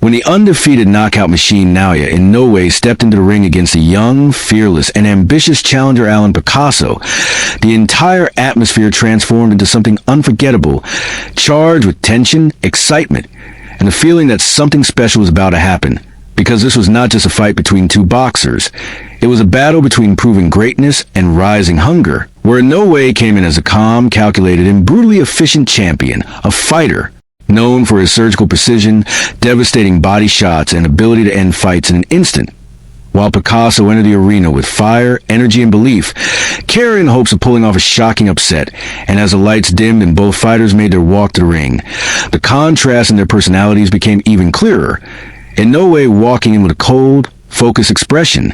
When the undefeated knockout machine Naoya Inoue stepped into the ring against the young, fearless, and ambitious challenger Alan Picasso, the entire atmosphere transformed into something unforgettable, charged with tension, excitement, and the feeling that something special was about to happen. Because this was not just a fight between two boxers. It was a battle between proving greatness and rising hunger, where Inoue came in as a calm, calculated, and brutally efficient champion, a fighter, known for his surgical precision, devastating body shots, and ability to end fights in an instant. While Picasso entered the arena with fire, energy, and belief, carrying hopes of pulling off a shocking upset, and as the lights dimmed and both fighters made their walk to the ring, the contrast in their personalities became even clearer. Inoue walking in with a cold, focused expression,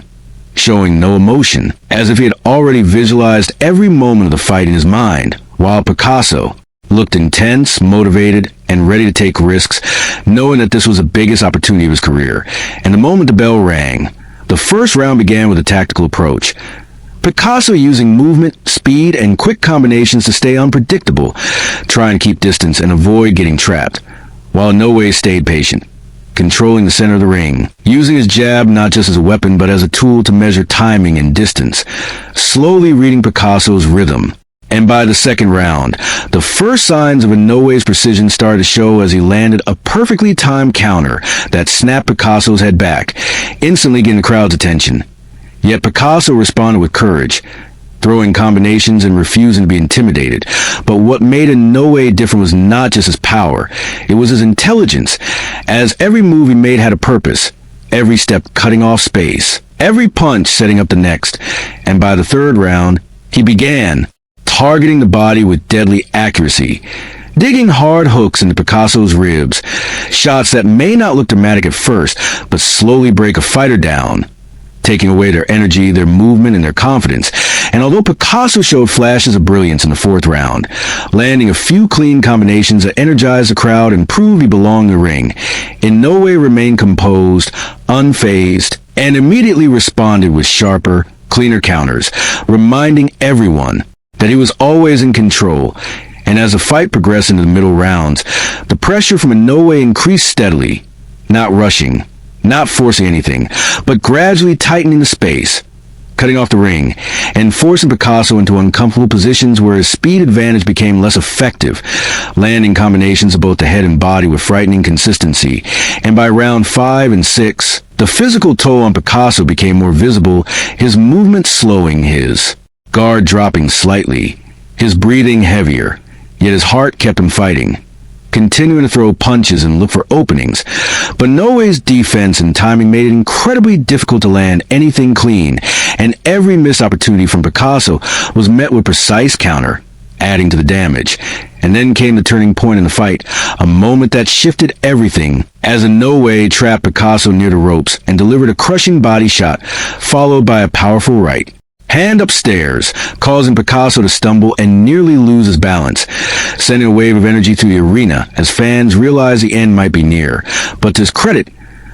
showing no emotion, as if he had already visualized every moment of the fight in his mind, while Picasso looked intense, motivated, and ready to take risks, knowing that this was the biggest opportunity of his career. And the moment the bell rang, the first round began with a tactical approach. Picasso using movement, speed, and quick combinations to stay unpredictable, trying to keep distance and avoid getting trapped, while Inoue stayed patient, controlling the center of the ring, using his jab not just as a weapon but as a tool to measure timing and distance, slowly reading Picasso's rhythm. And by the second round, the first signs of Inoue's precision started to show as he landed a perfectly timed counter that snapped Picasso's head back, instantly getting the crowd's attention. Yet Picasso responded with courage, throwing combinations and refusing to be intimidated. But what made Inoue different was not just his power, it was his intelligence, as every move he made had a purpose, every step cutting off space, every punch setting up the next. And by the third round, he began targeting the body with deadly accuracy, digging hard hooks into Picasso's ribs, shots that may not look dramatic at first, but slowly break a fighter down, taking away their energy, their movement, and their confidence. And although Picasso showed flashes of brilliance in the fourth round, landing a few clean combinations that energized the crowd and proved he belonged in the ring, Inoue remained composed, unfazed, and immediately responded with sharper, cleaner counters, reminding everyone that he was always in control. And as the fight progressed into the middle rounds, the pressure from Inoue increased steadily, not rushing, not forcing anything, but gradually tightening the space, cutting off the ring, and forcing Picasso into uncomfortable positions where his speed advantage became less effective, landing combinations of both the head and body with frightening consistency. And by round 5 and 6, the physical toll on Picasso became more visible, his movement slowing, his guard dropping slightly, his breathing heavier, yet his heart kept him fighting, continuing to throw punches and look for openings. But Inoue's defense and timing made it incredibly difficult to land anything clean, and every missed opportunity from Picasso was met with precise counter, adding to the damage. And then came the turning point in the fight, a moment that shifted everything, as Inoue trapped Picasso near the ropes and delivered a crushing body shot, followed by a powerful right hand upstairs, causing Picasso to stumble and nearly lose his balance, sending a wave of energy through the arena as fans realized the end might be near. But to his credit,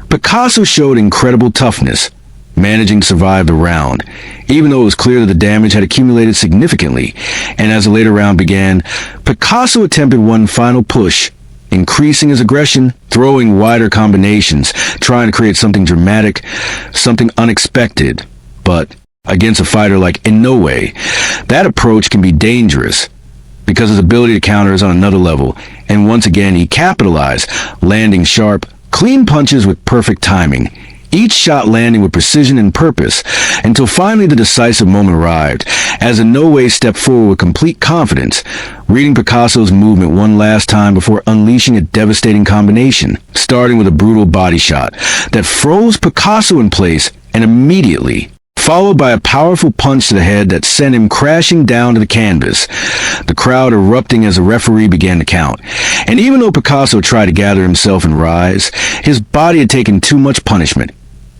Picasso showed incredible toughness, managing to survive the round, even though it was clear that the damage had accumulated significantly. And as the later round began, Picasso attempted one final push, increasing his aggression, throwing wider combinations, trying to create something dramatic, something unexpected. But against a fighter like Inoue, that approach can be dangerous, because his ability to counter is on another level. And once again, he capitalized, landing sharp, clean punches with perfect timing, each shot landing with precision and purpose, until finally the decisive moment arrived, as Inoue stepped forward with complete confidence, reading Picasso's movement one last time before unleashing a devastating combination, starting with a brutal body shot that froze Picasso in place and immediately followed by a powerful punch to the head that sent him crashing down to the canvas, the crowd erupting as the referee began to count. And even though Picasso tried to gather himself and rise, his body had taken too much punishment,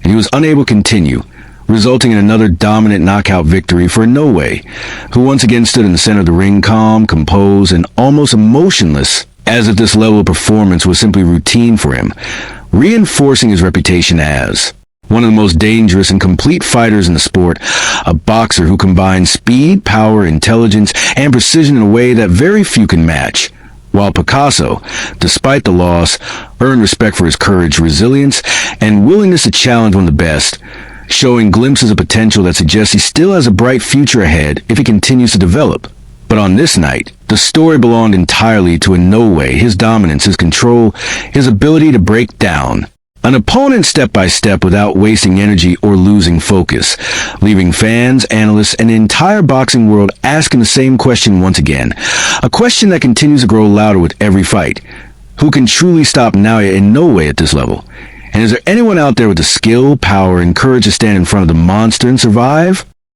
and he was unable to continue, resulting in another dominant knockout victory for Inoue, who once again stood in the center of the ring, calm, composed, and almost emotionless, as if this level of performance was simply routine for him, reinforcing his reputation as one of the most dangerous and complete fighters in the sport, a boxer who combines speed, power, intelligence, and precision in a way that very few can match. while Picasso, despite the loss, earned respect for his courage, resilience, and willingness to challenge one of the best, showing glimpses of potential that suggests he still has a bright future ahead if he continues to develop. But on this night, the story belonged entirely to Inoue, his dominance, his control, his ability to break down an opponent step by step without wasting energy or losing focus, leaving fans, analysts, and the entire boxing world asking the same question once again. A question that continues to grow louder with every fight. Who can truly stop Naoya Inoue at this level? And is there anyone out there with the skill, power, and courage to stand in front of the monster and survive?